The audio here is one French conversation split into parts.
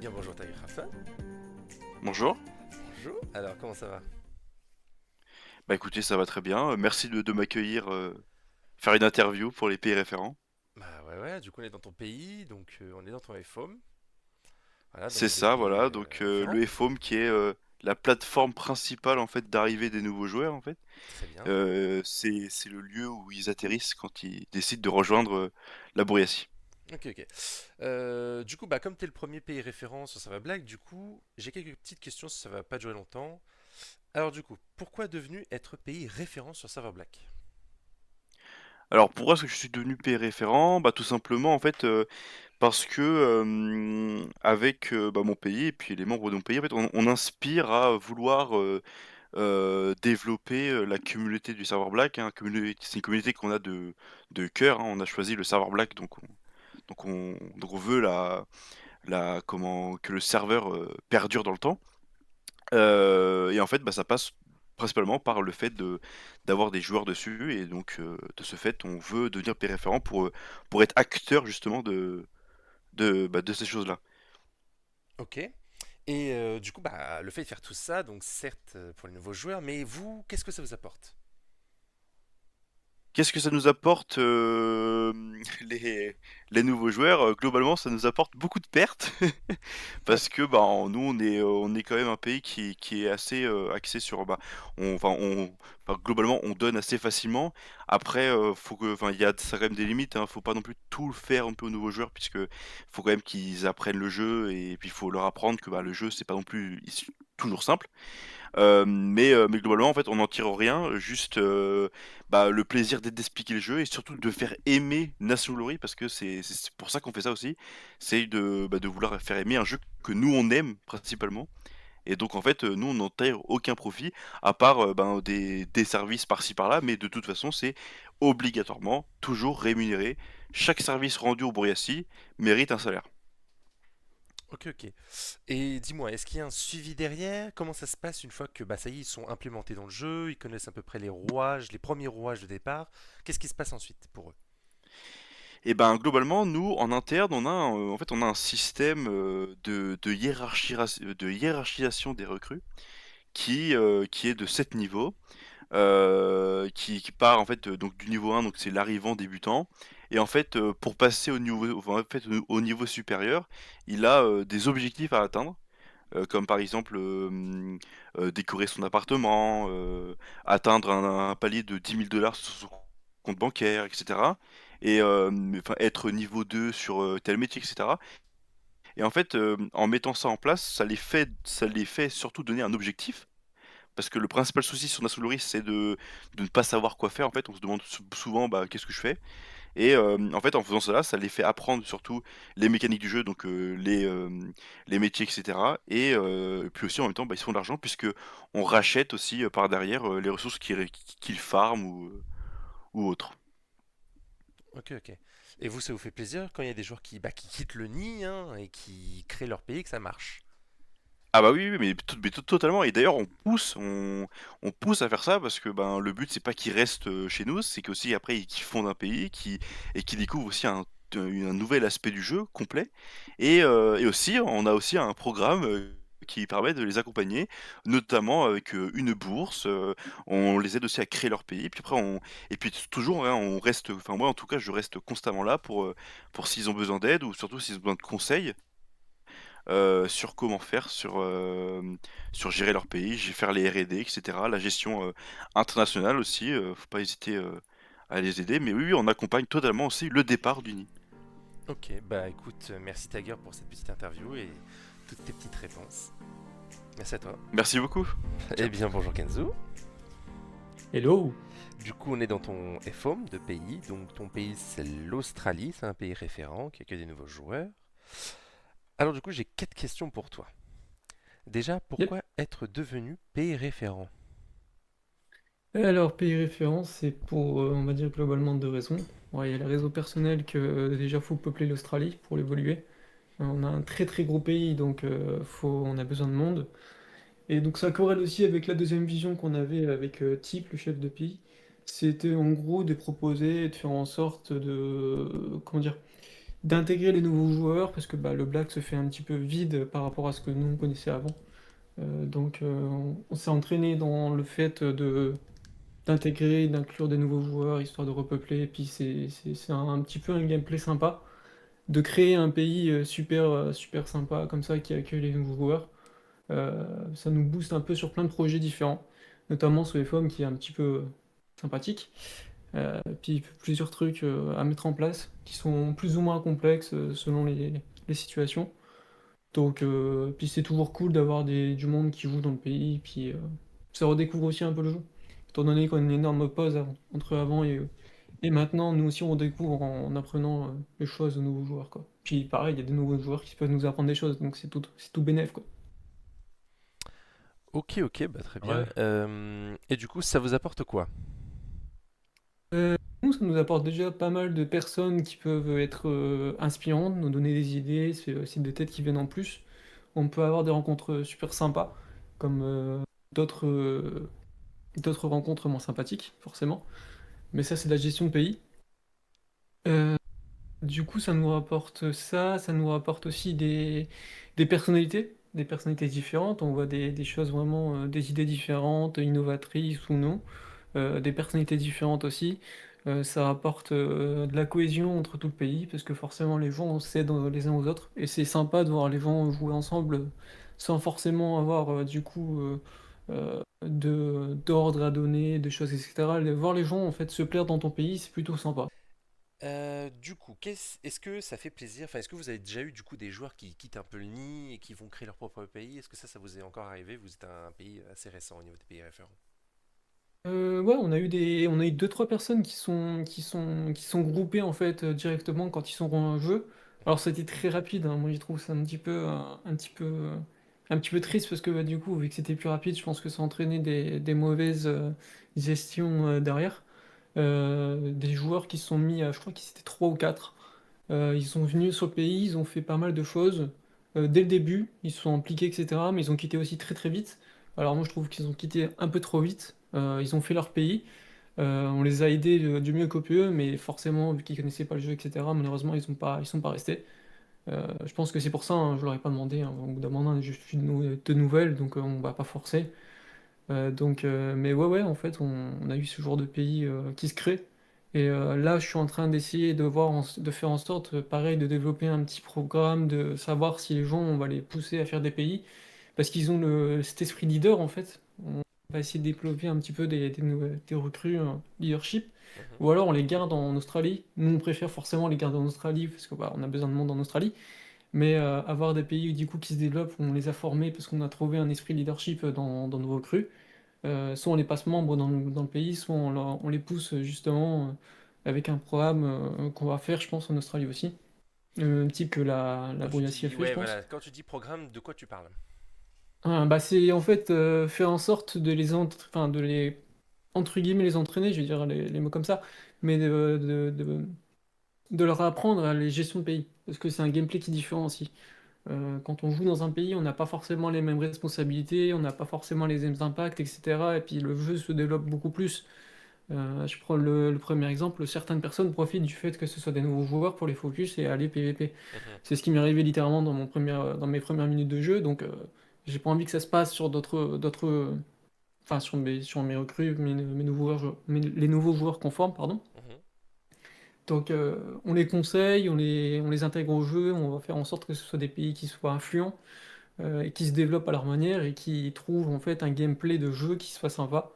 Bien bonjour Tiger Crafton. Bonjour. Bonjour. Alors comment ça va? Bah écoutez, ça va très bien. Merci de m'accueillir, faire une interview pour les pays référents. Bah ouais ouais, du coup on est dans ton pays, donc on est dans ton FOM. Voilà, donc C'est des ça, pays voilà. Donc référents. le FOM qui est la plateforme principale en fait d'arrivée des nouveaux joueurs en fait. Très bien. C'est le lieu où ils atterrissent quand ils décident de rejoindre la Bouriatie. Ok ok. Du coup bah comme t'es le premier pays référent sur Sava Black, du coup j'ai quelques petites questions si ça va pas durer longtemps. Alors du coup, pourquoi devenu être pays référent sur Sava Black? Alors pourquoi est-ce que je suis devenu pays référent? Bah tout simplement en fait parce que avec bah, mon pays et puis les membres de mon pays en fait on inspire à vouloir développer, la communauté du serveur Black, hein, c'est une communauté qu'on a de cœur, hein. On a choisi le serveur Black, donc on veut la comment que le serveur, perdure dans le temps, et en fait, bah, ça passe principalement par le fait de d'avoir des joueurs dessus et donc de ce fait, on veut devenir pays référent pour être acteur justement de ces choses-là. Ok. Et du coup bah le fait de faire tout ça, donc certes pour les nouveaux joueurs, mais vous, qu'est-ce que ça vous apporte? Qu'est-ce que ça nous apporte, les nouveaux joueurs? Globalement, ça nous apporte beaucoup de pertes parce que, bah, nous, on est quand même un pays qui est assez, axé sur, bah, globalement, on donne assez facilement. Après, faut que enfin, il y a ça a quand même des limites, hein. Faut pas non plus tout faire un peu aux nouveaux joueurs puisque faut quand même qu'ils apprennent le jeu et puis il faut leur apprendre que, bah, le jeu, c'est pas non plus toujours simple. Mais globalement, en fait, on n'en tire rien, juste, bah, le plaisir d'expliquer le jeu et surtout de faire aimer Nation Glory parce que c'est pour ça qu'on fait ça aussi. C'est de vouloir faire aimer un jeu que nous on aime principalement et donc en fait, nous on n'en tire aucun profit à part, ben, des services par-ci par-là, mais de toute façon, c'est obligatoirement toujours rémunéré. Chaque service rendu au Bouriatie mérite un salaire. Ok, ok. Et dis-moi, est-ce qu'il y a un suivi derrière? Comment ça se passe une fois que bah ça y est, ils sont implémentés dans le jeu, ils connaissent à peu près les rouages, les premiers rouages de départ? Qu'est-ce qui se passe ensuite pour eux? Et ben, globalement, nous, en interne, en fait, on a un système, de hiérarchisation des recrues qui est de 7 niveaux, qui part, en fait, donc du niveau 1, donc c'est l'arrivant débutant et en fait, pour passer au niveau supérieur, il a, des objectifs à atteindre, comme par exemple, décorer son appartement, atteindre un palier de 10 000 $ sur son compte bancaire et cetera et enfin être niveau 2 sur, tel métier et cetera et en fait, en mettant ça en place, ça les fait surtout donner un objectif parce que le principal souci sur Nasoulori, c'est de ne pas savoir quoi faire. En fait, on se demande souvent: «Bah, qu'est-ce que je fais?» Et en fait, en faisant cela, ça les fait apprendre surtout les mécaniques du jeu, donc les métiers et cetera et puis aussi en même temps, bah, ils se font de l'argent puisque on rachète aussi, par derrière, les ressources qu'ils farment ou autres. Ok, ok. Et vous, ça vous fait plaisir quand il y a des joueurs qui quittent le nid hein, et qui créent leur pays, que ça marche? Ah bah, oui, oui, mais totalement et d'ailleurs on pousse à faire ça parce que, ben, le but c'est pas qu'ils restent, chez nous, c'est qu'aussi après qu'ils fondent un pays, qu'ils découvrent aussi un nouvel aspect du jeu complet et aussi on a aussi un programme, qui permet de les accompagner, notamment avec, une bourse, on les aide aussi à créer leur pays, puis après on et puis toujours, hein, on reste enfin moi en tout cas je reste constamment là pour s'ils ont besoin d'aide ou surtout s'ils ont besoin de conseils sur comment faire, sur gérer leur pays, faire les R&D et cetera, la gestion, internationale aussi, faut pas hésiter, à les aider. Mais oui, oui, on accompagne totalement aussi le départ du nid. Ok, bah écoute, merci Tiger pour cette petite interview et toutes tes petites réponses. Merci à toi. Merci beaucoup. Eh Ciao. bien, bonjour Kenzo. Hello! Du coup, on est dans ton FOM de pays. Donc, ton pays, c'est l'Australie. C'est un pays référent qui accueille des nouveaux joueurs. Alors, du coup, j'ai quatre questions pour toi. Déjà, Yep. pourquoi être devenu pays référent? Et alors, pays référence, c'est pour, on va dire, globalement deux raisons. Ouais, il y a le réseau personnel que déjà faut peupler l'Australie pour l'évoluer. On a un très très gros pays, donc on a besoin de monde. Et donc ça corrèle aussi avec la deuxième vision qu'on avait avec Tip, le chef de pays. C'était en gros de proposer et de faire en sorte de, comment dire, d'intégrer les nouveaux joueurs, parce que bah, le Black se fait un petit peu vide par rapport à ce que nous on connaissait avant. Donc on s'est entraîné dans le fait d'intégrer, d'inclure des nouveaux joueurs, histoire de repeupler, et puis c'est un petit peu un gameplay sympa, de créer un pays super sympa comme ça qui accueille les nouveaux joueurs. Ça nous booste un peu sur plein de projets différents, notamment sur les forums qui est un petit peu sympathique. Puis plusieurs trucs à mettre en place qui sont plus ou moins complexes selon les situations. Donc, puis c'est toujours cool d'avoir du monde qui joue dans le pays, puis ça redécouvre aussi un peu le jeu. Étant donné qu'on a une énorme pause entre avant et maintenant, nous aussi on découvre en apprenant les choses aux nouveaux joueurs, quoi. Puis pareil, il y a des nouveaux joueurs qui peuvent nous apprendre des choses, donc c'est tout bénef, quoi. Ok, ok, bah très bien. Ouais. Et du coup, ça vous apporte quoi? Nous, ça nous apporte déjà pas mal de personnes qui peuvent être inspirantes, nous donner des idées, c'est aussi des têtes qui viennent en plus. On peut avoir des rencontres super sympas, comme d'autres d'autres rencontres moins sympathiques, forcément. Mais ça, c'est de la gestion de pays. Euh, du coup, ça nous rapporte ça, ça nous rapporte aussi des personnalités différentes. On voit des choses vraiment, des idées différentes, innovatrices ou non. Des personnalités différentes aussi. Ça rapporte de la cohésion entre tout le pays, parce que forcément les gens s'aident les uns aux autres, et c'est sympa de voir les gens jouer ensemble sans forcément avoir du coup d'ordre à donner, de choses, etc. Voir les gens en fait se plaire dans ton pays, c'est plutôt sympa. Du coup, est-ce que ça fait plaisir? Enfin, est-ce que vous avez déjà eu du coup des joueurs qui quittent un peu le nid et qui vont créer leur propre pays? Est-ce que ça vous est encore arrivé? Vous êtes un pays assez récent au niveau des pays référents. Ouais, on a eu deux, trois personnes qui sont groupées en fait directement quand ils sont dans un jeu. Alors c'était très rapide, hein. Moi je trouve ça un petit peu triste parce que bah, du coup, vu que c'était plus rapide, je pense que ça entraînait des mauvaises gestions derrière. Des joueurs qui se sont mis, je crois qu'ils étaient trois ou quatre. Ils sont venus sur le pays, ils ont fait pas mal de choses. Dès le début, ils se sont impliqués, etc. Mais ils ont quitté aussi très très vite. Alors moi je trouve qu'ils ont quitté un peu trop vite. Ils ont fait leur pays. On les a aidés du mieux qu'on peut, mais forcément, vu qu'ils connaissaient pas le jeu, etc., malheureusement, ils sont pas restés. Je pense que c'est pour ça, hein, je leur ai pas demandé, hein. Au bout d'un moment, je suis de nouvelles, donc on va pas forcer. Mais ouais, en fait, on a eu ce genre de pays qui se crée. Et là, je suis en train d'essayer de voir, de faire en sorte, pareil, de développer un petit programme, de savoir si les gens, on va les pousser à faire des pays, parce qu'ils ont cet esprit leader, en fait. On va essayer de développer un petit peu des recrues leadership, Mhm. ou alors on les garde en Australie. Nous, on préfère forcément les garder en Australie, parce que bah, on a besoin de monde en Australie. Mais avoir des pays du coup qui se développent, où on les a formés parce qu'on a trouvé un esprit leadership dans nos recrues. Soit on les passe membres dans le pays, soit on les pousse justement avec un programme qu'on va faire, je pense, en Australie aussi. Même type que la Quand tu Brunassi a dis, fait, je ouais, pense. voilà, quand tu dis programme, de quoi tu parles? Bah, c'est en fait faire en sorte enfin, de les, entre guillemets, les entraîner, je vais dire les mots comme ça, mais de leur apprendre à les gestions de pays. Parce que c'est un gameplay qui est différent aussi. Quand on joue dans un pays, on n'a pas forcément les mêmes responsabilités, on n'a pas forcément les mêmes impacts, etc. Et puis le jeu se développe beaucoup plus. Je prends le premier exemple, certaines personnes profitent du fait que ce soit des nouveaux joueurs pour les focus et aller PVP. Mhm. C'est ce qui m'est arrivé littéralement dans mes premières minutes de jeu, donc j'ai pas envie que ça se passe sur enfin sur mes recrues, mes nouveaux joueurs, les nouveaux joueurs conformes, pardon. Mhm. Donc on les conseille, on les intègre au jeu, on va faire en sorte que ce soit des pays qui soient influents et qui se développent à leur manière et qui trouvent en fait un gameplay de jeu qui soit sympa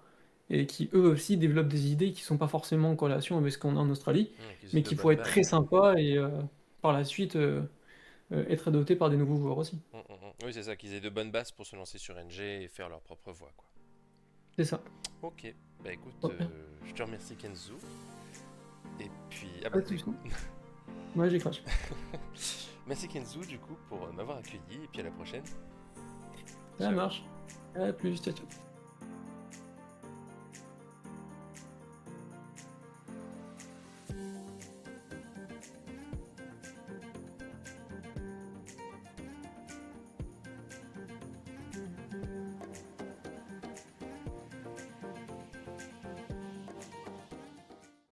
et qui eux aussi développent des idées qui sont pas forcément en corrélation avec ce qu'on a en Australie, Qu'ils aient mais de qui bonnes pourraient être bases, très ouais. sympas et par la suite être adoptés par des nouveaux joueurs aussi. Oui, c'est ça, qu'ils aient de bonnes bases pour se lancer sur NG et faire leur propre voie, quoi. C'est ça. Ok, bah écoute, Ouais, je te remercie Kenzo. Et puis, ah bah pas de du soucis. coup, Moi j'ai crash. merci Kenzo du coup pour m'avoir accueilli et puis à la prochaine. Ça Ciao. marche. À plus, ciao, ciao.